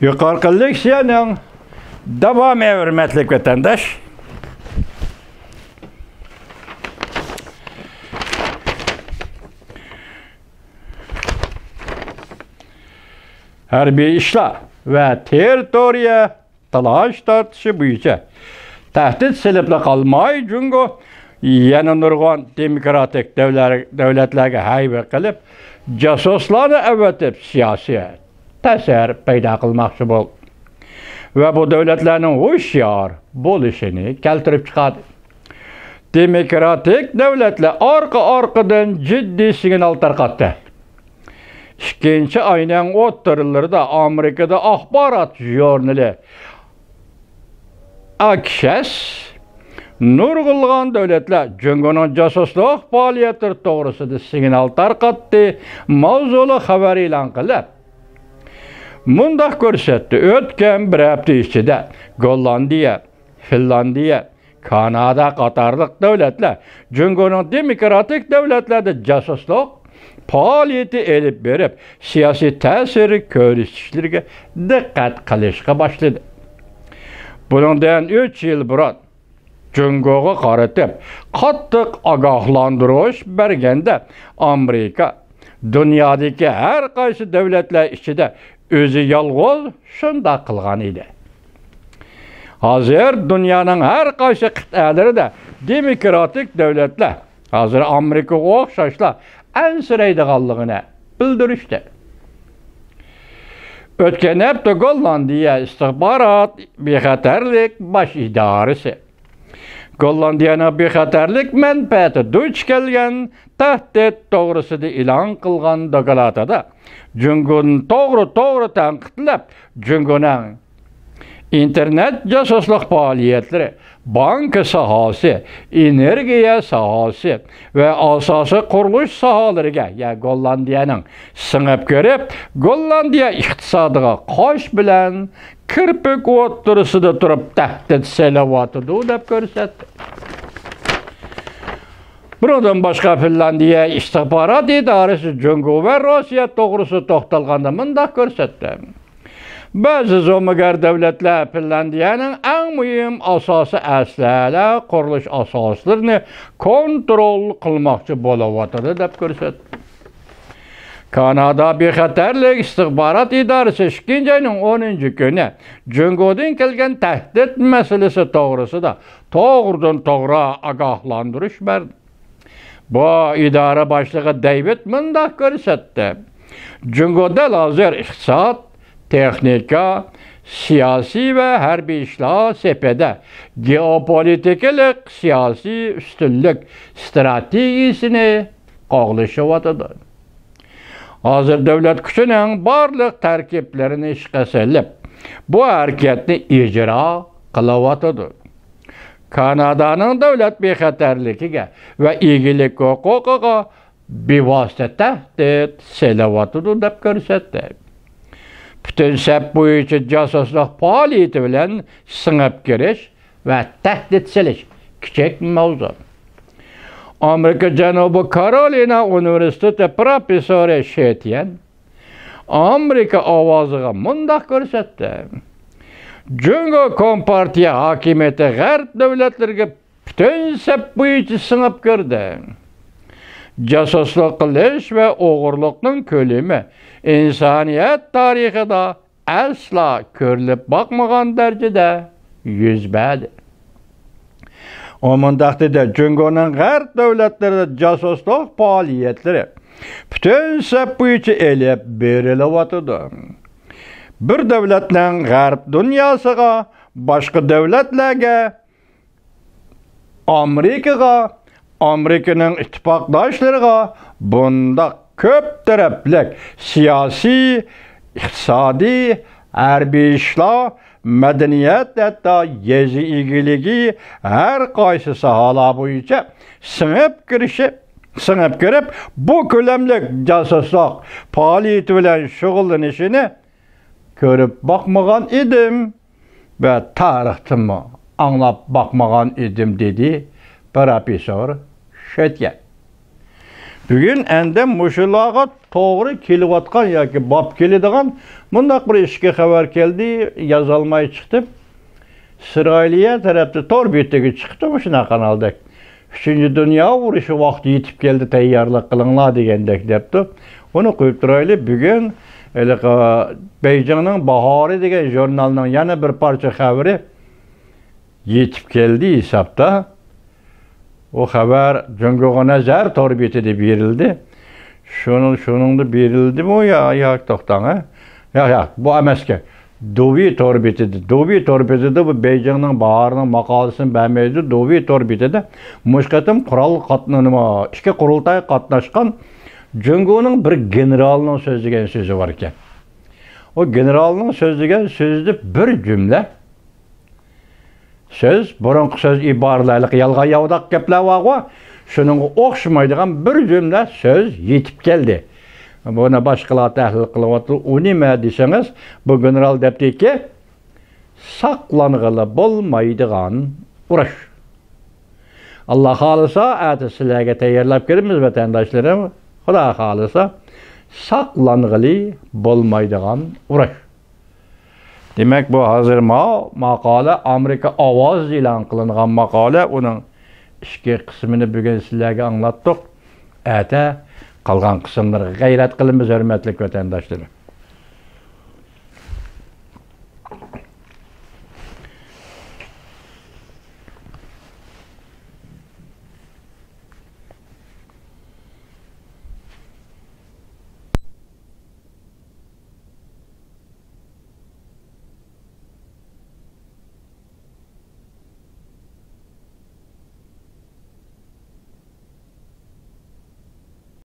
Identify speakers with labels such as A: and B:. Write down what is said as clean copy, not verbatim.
A: Yukarı leksiyanın devam hürmetli vatandaş. Harbiy ishlar ve territoriya talash tortishi bo'yicha tahdid silibli qolmay Jungo yana nurg'on demokratik davlatlarga hayba qilib jasuslarni avatib siyosiy ta'sir paydo qilmoqchi bo'ldi va bu davlatlarning hushyor bo'lishini keltirib chiqadi. Demokratik davlatlar orqa-orqadan jiddiy signal tarqatdi. İkinci ayının o'ttirlarida Amerikada axborot jurnali Axios nurg'ulg'on davlatlar Jungoning josuslik faoliyati to'g'risida signal tarqatdi mavzuli xabar e'lon qilib, mundaq ko'rsatdi. O'tgan bir hafta ichida Gollandiya, Finlandiya, Kanada qatorliq davlatlar Jungoning demokratik davlatlarda josuslik faoliyeti elib berib, siyosiy ta'siri ko'rsatishlarga diqqat qilishga boshladi. Bundan 3 yil burun Jungoga qaratib qattiq ogohlantirish berganda Amerika dunyodagi har qaysi davlatlar ichida o'zi yolg'iz shunda qilgan edi. Hozir dunyoning har qaysi qit'alarida demokratik davlatlar hozir Amerikaga o'xshashlar ansiraydiganligini bildirishdi. O'tgan hafta Gollandiya istihborot bexatarlik bosh idorasi Gollandiyaning bexatarlik manfaati duch kelgan tahdid to'g'risida e'lon qilgan dokladida Jungoni to'g'ri tanqidlab, Jungoning internet josuslik faoliyatlari, banka sohasi, energiya sohasi va asosiy qurilish sohalariga Gollandiyaning singib ko'rib, Gollandiya iqtisodiga qosh bilan kirpik o'ttirisida turib tahdid selayotidi deb ko'rsatdi. Bundan boshqa Finlandiya istihborot idorasi Jungo va Rossiya to'g'risida to'xtalganda mundaq ko'rsatdi. Bazı zomagar davlatlar Finlandiyaning eng muhim asosiy aslalar qurilish asoslarini kontrol qilmoqchi bo'layotidi deb ko'rsatdi. Kanada bexatarlik istihborot idorasi 2 ayning 10-kuni Jungodan kelgan tahdid masalasi to'g'risida to'g'ridan-to'g'ri ogohlantirish berdi. Bu idora boshlig'i David mundaq ko'rsatdi. Jungoda hozir iqtisod, texnika, siyosiy va harbiy ishlar sepida geopolitikalik siyosiy ustunlik strategiyasini qo'g'lishyapti. Hozir davlat kuchining barliq tarkiblarini ishga solib, bu harakatni ijro qilyapti. Kanadaning davlat bexatarligiga va egilik huquqiga bevosita tahdid selayapti deb ko'rsatdi. Bütün sep bo'yicha josuslik faoliyati bilan singib kirish va tahdid selish kichik mavzu. Amerika Janubiy Karolina Universiteti professori Shetyan Amerika ovoziga mundaq ko'rsatdi. Jungo kompartiya hokimiyati g'arb davlatlariga bütün sep bo'yicha singib kirdi. Jasuslik qilish va o'g'irlikning ko'lami insoniyat tarixida asla ko'rilib boqmagan darajada yuz berdi. O'mundaqda Jungoning g'arb davlatlarida jasuslik faoliyatlari bütün sep bo'yicha elib berilyapti. Bir davlatning g'arb dunyosiga, boshqa davlatlarga, Amerikaning ittifoqdoshlariga bundaq ko'p taraflik siyosiy, iqtisodiy, harbiy ishlar, madaniyat, hatto yezi egiligi har qaysi sohalar bo'yicha singib kirib, bu ko'lamli josuslik faoliyati bilan shug'ullanishini ko'rib boqmagan edim va tarixdan anglab boqmagan edim dedi professor Shetyan. Bugün endem muşulağa to'g'ri kelayotgan yoki bop keladigan bundaq bir ishga xabar keldi, yozolmay chiqdi. İsrailiye tarafta tor betiga chiqdi shunaqa kanalda. 3-Dünya urushi vaqti yetib keldi, tayyorlik qilinglar degandek debdi. Onu qo'yib turaylik. Bugun Beyjan'ın Bahari degan jurnalning yana bir parça xabari yetib keldi hesapta. O xabar Cungo'ga nazar tor betida berildi. Şunun da berildi mi ya to'xtang ha? Yo'q, bu emasga. Dovi tor betida. Dovi tor betida bu Beyjan'ning Baharining maqolasini bermaydi. Dovi tor betida mushqatim qurol qatnanma, ikki qurultay qatnashgan Cungo'nun bir generalının sözlügen sözü var iken. O generalının sözlügen sözlü bir cümle. Söz, burunqı söz ibarlarlık yalga yavdak gepler var. Şunun oxşumaydıgan bir cümle söz yetip geldi. Buna başkalar tahlil kılıvatı. O nime deseniz, bu general depti ki, saklanğılı bolmaydıgan uğraş. Allah halısa, ati sizlerge teyirlap gelimiz vatandaşlarım. Xuda xalisa saklanğılı bolmaydıgan uğraş. Demek bu hazır maqala Amerika Ovoz e'lon qilingan maqala, onun ikki qismini bugun sizlarga anglatdik. Ata qolgan qismlarga g'ayrat qilamiz, hurmatli vatandoshlar.